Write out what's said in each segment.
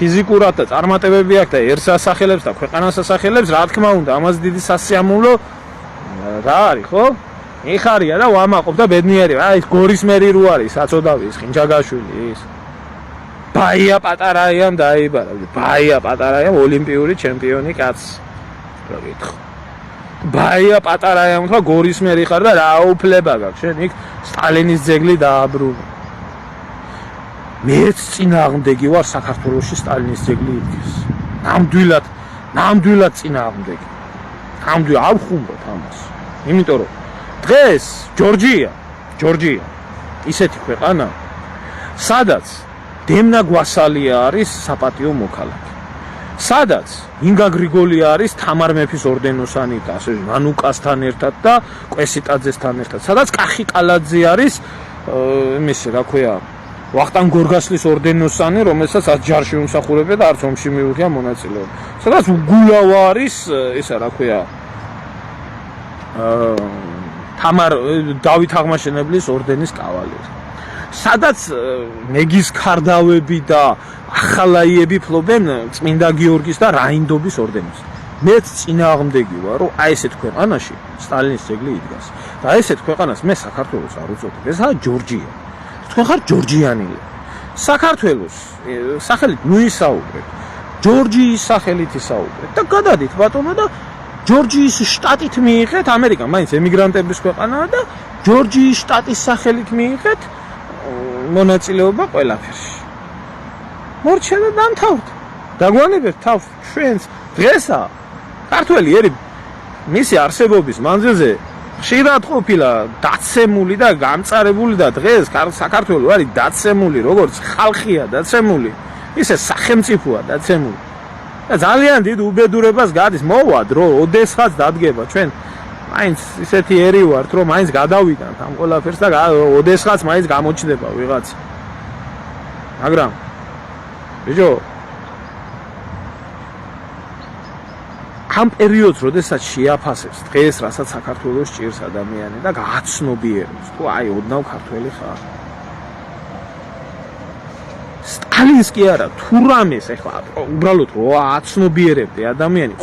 ფიზიკურად და წარმატებები აქვს და ერთს ასახელებს და ქვეყანას ასახელებს, რა თქმა უნდა, ამას დიდი სასიამოვნო რა არის, ხო? ეხარია და ვამაყობ და ბედნიერი. აი ეს გორის მერი რო არის, საწოდავი ის ხინჯაგაშვილი ის. ბაია პატარაიამ დაიბარა. ბაია პატარაიამ ოლიმპიური ჩემპიონი კაცი. რა გითხო. ბაია პატარაიამ თქვა გორის მერი ხარ და რა უფლება გაქვს შენ იქ სტალინის ძეგლი დააბრუნე. მეც წინააღმდეგი ვარ საქართველოში სტალინის ძეგლი იდგეს. ნამდვილად წინააღმდეგი. ნამდვილად არ ხუმრობ ამას. იმიტომ რომ დღეს ჯორჯია ისეთი ქვეყანა, სადაც დემნა გვასალია არის საპატიო მოქალაქე. სადაც ინგა გრიგოლია არის თამარ მეფის ორდენოსანი და ასე მანუკასთან ერთად და კვესიტაძესთან ერთად. სადაც კახი კალაძე არის იმისი რა ქვია ვახტანგ გორგასლის ორდენოსანი, რომელსაც ათ ჯარში უმსახურებია და არც ომში მიუღია მონაწილეობა. სადაც უგულავა არის ისა რა ქვია თამარ დავით აღმაშენებლის ორდენის კავალერი. სადაც მეგის ქარდავები და ახალაიები ფლობენ წმინდა გიორგის და რაინდობის ორდენს. მეც წინააღმდეგი ვარ, რომ აი ესეთ ქვეყანაში სტალინის ძეგლი იდგას. და ესეთ ქვეყანას მე საქართველოს არ უწოდებ. ესაა ჯორჯია. თქვენ ხარ ჯორჯიანელი. საქართველოს სახელით მუისაუბრეთ. ჯორჯიის სახელით ისაუბრეთ და გადადით ბატონო და ჯორჯიის შტატით მიიღეთ, ამერიკა მაინც ემიგრანტების ქვეყანაა და ჯორჯიის შტატის სახელით მიიღეთ მონაწილეობა ყველაფერში. მორჩა და დამთავრდა. დაგვანებებთ თავს ჩვენს დღესა ქართველი ერი მისი არსებობის მანძილზე ხშირად ყოფილა დაცემული და გამწარებული და დღეს საქართველო არის დაცემული, როგორც ხალხია დაცემული, ისე სახელმწიფოა დაცემული. და ძალიან დიდ უბედურებას გადის მოვა დრო, ოდესღაც დადგება ჩვენ მაინც ისეთი ერი ვართ, რომ მაინც გადავიდანთ ამ ყველაფერს და ოდესღაც მაინც გამოჩნდება ვიღაც. მაგრამ ბიჭო ამ პერიოდს, როდესაც შეაფასებს დღეს, რასაც საქართველოს ჭირს ადამიანი და გააცნობიერებს, თუ აი ოდნავ ქართველი ხარ. სტალინს კი არა, თუ რამეს ეხლა უბრალოდ რო აცნობიერებდე ადამიანი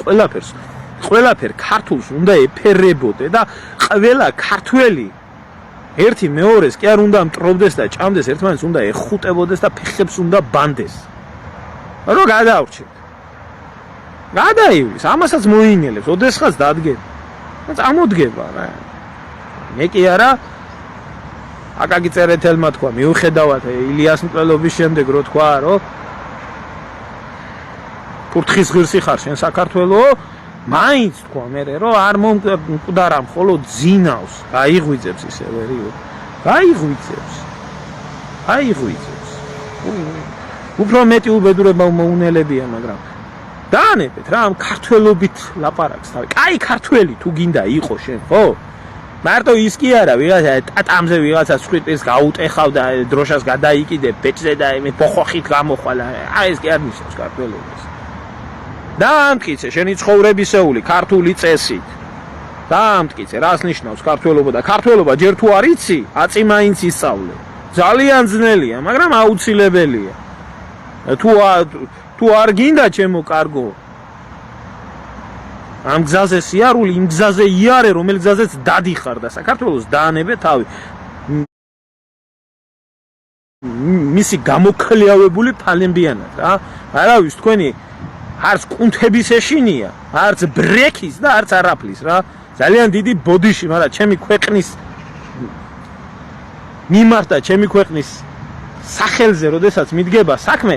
ყველაფერ ქართულს უნდა ეფერებოდე და ყველა ქართველი ერთი მეორეს კი არ უნდა მტრობდეს და ჭამდეს, ერთმანეთს უნდა ეხუტებოდეს და ფეხებს უნდა ბანდეს. რო გადავრჩეთ. გადაივლის, ამასაც მოინელებს, ოდესღაც დადგება. და წამოდგება რა. მე კი არა აკაკი წერეთელმა თქვა, მიუხედავად ილიას მკვლელობის შემდეგ რო თქვა, რომ ფურთხის ღირსი ხარ შენ საქართველო, მაინც თქვა მე რომ არ მომკვდარა მხოლოდ ძინავს, გაიღვიძებს ისე ვერიო. გაიღვიძებს. უფრო მეტი უბედურება მოუნელებია, მაგრამ დაანებეთ რა ამ ქართველობით ლაპარაკს თავი. კაი ქართველი თუ გინდა იყო შენ, ხო? მარტო ის კი არა, ვიღაცა ტატამზე ვიღაცა სვიტის გაუტეხავ და დროშას გადაიკიდე ბეჭზე და მე ბოხოხით გამოხვალა. აი ეს კი არ ნიშნავს ქართველობას. დაამტკიცე შენი ცხოვრებისეული ქართული წესით. დაამტკიცე რას ნიშნავს ქართველობა და ქართველობა ჯერ თუ არ იცი, აწი მაინც ისწავლე. ძალიან ძნელია, მაგრამ აუცილებელია. თუ არ გინდა ჩემო კარგო ამ გზაზე სიარული, იმ გზაზე იარე, რომელ გზაზეც დადიხარ და საქართველოს დაანებე თავი. მისი გამოქლიავებული ფალებიანად რა. არავის თქვენი არც კუნთების ეშინია, არც ბრექის და არც არაფლის რა. ძალიან დიდი ბოდიში, მაგრამ ჩემი ქვეყნის მიმართ და ჩემი ქვეყნის სახელზე, როდესაც მიდგება საქმე,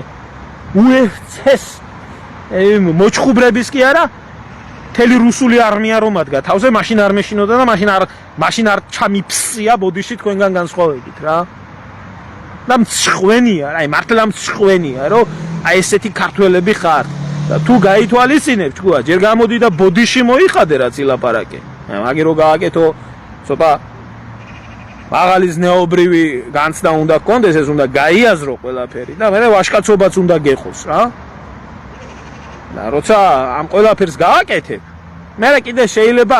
უეცეს მოჩხუბრების კი არა, მთელი რუსული არმია რომ ადგა თავზე, მაშინ არ მეშინოდა და მაშინ არ ჩამიფსია ბოდიში თქვენგან განსხვავებით რა. და მწხვენია, აი მართლა მწხვენია, რომ აი ესეთი ქართველები ხართ. და თუ გაითვალისწინებ, თქვა, ჯერ გამოდი და ბოდიში მოიხადე რაც ილაპარაკე. მაგე რო გააკეთო, ცოტა მაღალი ზნეობრივი განცდა უნდა გქონდეს, ეს უნდა გაიაზრო ყველაფერი და მე ვაშკაცობაც უნდა გეხოს რა. და როცა ამ ყველაფერს გააკეთებ, მე კიდე შეიძლება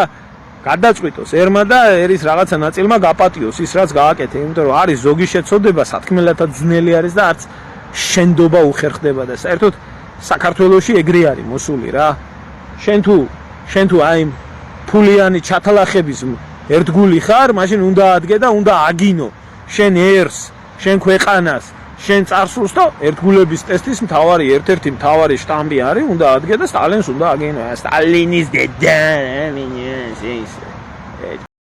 გადაწყვიტოს ერმა და ერის რაღაცა ნაწილმა გაპატიოს ის რაც გააკეთე, იმიტომ რომ არის ზოგი შეცოდება, სათქმელათაც ძნელი არის და არც შენდობა უხერხდება და საერთოდ საქართველოში ეგრე არის მოსული რა. შენ თუ აი ფულიანი ჩათალახების ერთგული ხარ, მაშინ უნდა ადგე და უნდა აგინო შენ ერს, შენ ქვეყანას, შენ წარსულს და ერთგულების ტესტის ერთ-ერთი მთავარი შტამპი არის, უნდა ადგე და სტალინს უნდა აგინო. სტალინის დედა, მინიეს.